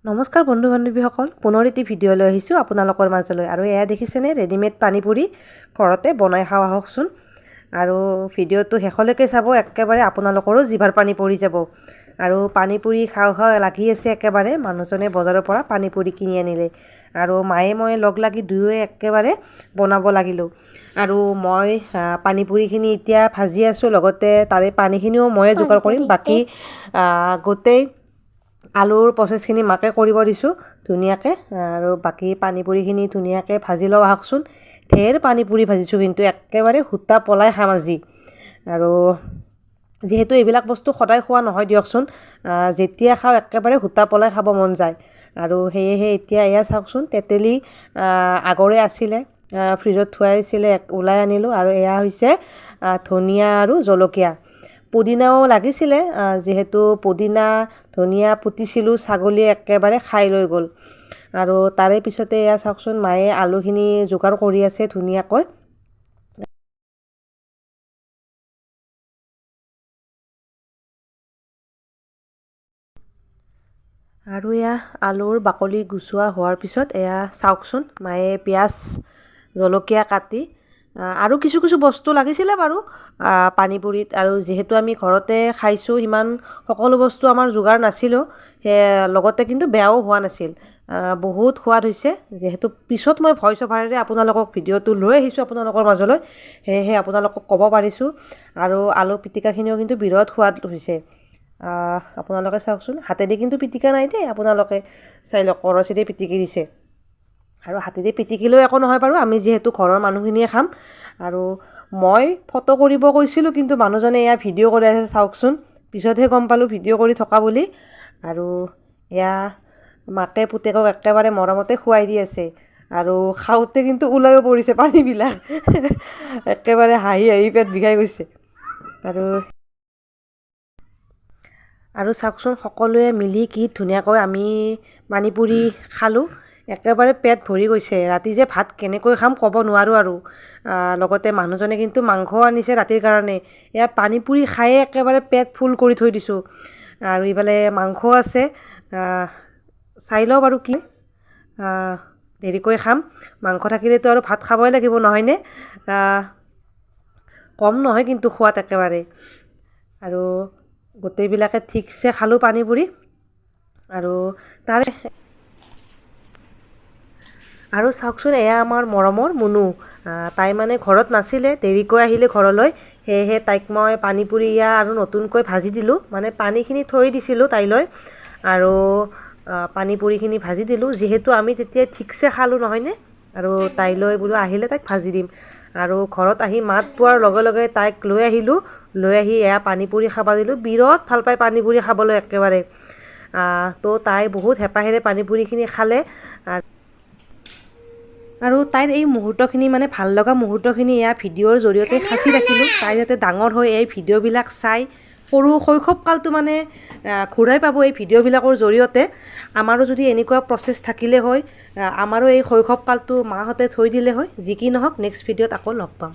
নমস্কাৰ বন্ধু বান্ধৱীসকল, পুনৰ এটি ভিডিঅ' লৈ আহিছোঁ আপোনালোকৰ মাজলৈ। আৰু এয়া দেখিছেনে ৰেডিমেড পানীপুৰি ঘৰতে বনাই খাওঁ আহকচোন। আৰু ভিডিঅ'টো শেষলৈকে চাব, একেবাৰে আপোনালোকৰো জিভাৰ পানী পৰি যাব। আৰু পানীপুৰি খাওঁ লাগি আছে একেবাৰে। মানুহজনে বজাৰৰ পৰা পানীপুৰি কিনি আনিলে আৰু মায়ে মই লগ লাগি দুয়োৱে একেবাৰে বনাব লাগিলোঁ। আৰু মই পানীপুৰিখিনি এতিয়া ভাজি আছোঁ, লগতে তাৰে পানীখিনিও ময়ে যোগাৰ কৰিম। বাকী গোটেই আলুৰ প্ৰচেছখিনি মাকে কৰিব দিছোঁ ধুনীয়াকৈ। আৰু বাকী পানীপুৰিখিনি ধুনীয়াকৈ ভাজি লওঁ আহকচোন। ঢেৰ পানীপুৰি ভাজিছোঁ, কিন্তু একেবাৰে সূতা পলাই খাম আজি। আৰু যিহেতু এইবিলাক বস্তু সদায় খোৱা নহয় দিয়কচোন, যেতিয়া খাওঁ একেবাৰে সূতা পলাই খাব মন যায়। আৰু সেয়েহে এতিয়া এয়া চাওকচোন, তেতেলী আগৰে আছিলে, ফ্ৰিজত থোৱাইছিলে, ওলাই আনিলোঁ। আৰু এয়া হৈছে ধনিয়া আৰু জলকীয়া। পুদিনাও লাগিছিলে, যিহেতু পুদিনা ধনিয়া পুতিছিলোঁ, ছাগলীয়ে একেবাৰে খাই লৈ গ'ল। আৰু তাৰে পিছতে এয়া চাওকচোন, মায়ে আলুখিনি যোগাৰ কৰি আছে ধুনীয়াকৈ। আৰু এয়া আলুৰ বাকলি গুচোৱা হোৱাৰ পিছত এয়া চাওকচোন, মায়ে পিঁয়াজ জলকীয়া কাটি আৰু কিছু বস্তু লাগিছিলে বাৰু পানীপুৰিত। আৰু যিহেতু আমি ঘৰতে খাইছোঁ, সিমান সকলো বস্তু আমাৰ যোগাৰ নাছিলো, লগতে কিন্তু বেয়াও হোৱা নাছিল, বহুত সোৱাদ হৈছে। যিহেতু পিছত মই ভইচ অভাৰেৰে আপোনালোকক ভিডিঅ'টো লৈ আহিছোঁ আপোনালোকৰ মাজলৈ, সেয়েহে আপোনালোকক ক'ব পাৰিছোঁ। আৰু আলু পিটিকাখিনিও কিন্তু বিৰাট সোৱাদ হৈছে। আপোনালোকে চাওকচোন, হাতেদি কিন্তু পিটিকা নাই দেই, আপোনালোকে চাই লওক, কৰচিৰে পিটিকি দিছে। আৰু হাতেদি পিটিকিলেও একো নহয় বাৰু, আমি যিহেতু ঘৰৰ মানুহখিনিয়ে খাম। আৰু মই ফটো কৰিব কৈছিলোঁ, কিন্তু মানুহজনে এয়া ভিডিঅ' কৰি আছে চাওকচোন। পিছতহে গম পালোঁ ভিডিঅ' কৰি থকা বুলি। আৰু এয়া মাকে পুতেকক একেবাৰে মৰমতে খুৱাই দি আছে। আৰু খাওঁতে কিন্তু ওলাইও পৰিছে পানীবিলাক। একেবাৰে হাঁহি পেট বিষাই গৈছে। আৰু চাওকচোন, সকলোৱে মিলি কি ধুনীয়াকৈ আমি পানীপুৰি খালোঁ, একেবাৰে পেট ভৰি গৈছে। ৰাতি যে ভাত কেনেকৈ খাম ক'ব নোৱাৰোঁ আৰু। লগতে মানুহজনে কিন্তু মাংসও আনিছে ৰাতিৰ কাৰণে। এয়া পানীপুৰি খায়ে একেবাৰে পেট ফুল কৰি থৈ দিছোঁ। আৰু ইফালে মাংসও আছে, চাই লওঁ বাৰু কি দেৰিকৈ খাম। মাংস থাকিলেতো আৰু ভাত খাবই লাগিব, নহয়নে? কম নহয় কিন্তু খোৱাত একেবাৰে। আৰু গোটেইবিলাকে ঠিকছে খালোঁ পানীপুৰি। আৰু চাওকচোন, এয়া আমাৰ মৰমৰ মুনু। তাই মানে ঘৰত নাছিলে, দেৰিকৈ আহিলে ঘৰলৈ, সেয়েহে তাইক মই পানীপুৰি আৰু নতুনকৈ ভাজি দিলোঁ। মানে পানীখিনি থৈ দিছিলোঁ তাইলৈ, আৰু পানীপুৰিখিনি ভাজি দিলোঁ, যিহেতু আমি তেতিয়া ঠিকছে খালোঁ, নহয়নে? আৰু তাইলৈ বোলো আহিলে তাইক ভাজি দিম। আৰু ঘৰত আহি মাত পোৱাৰ লগে লগে তাইক লৈ আহিলোঁ, লৈ আহি এয়া পানীপুৰি খাব দিলোঁ। বিৰাট ভাল পায় পানীপুৰি খাবলৈ একেবাৰে। তো তাই বহুত হেঁপাহেৰে পানীপুৰিখিনি খালে। আৰু তাইৰ এই মুহূৰ্তখিনি, মানে ভাল লগা মুহূৰ্তখিনি এয়া ভিডিঅ'ৰ জৰিয়তে সাঁচি ৰাখিলোঁ। তাই যাতে ডাঙৰ হৈ এই ভিডিঅ'বিলাক চাই সৰু শৈশৱকালটো মানে ঘূৰাই পাব এই ভিডিঅ'বিলাকৰ জৰিয়তে। আমাৰো যদি এনেকুৱা প্ৰচেছ থাকিলে হয়, আমাৰো এই শৈশৱকালটো মাহঁতে থৈ দিলে হয়। যি কি নহওক, নেক্সট ভিডিঅ'ত আকৌ লগ পাম।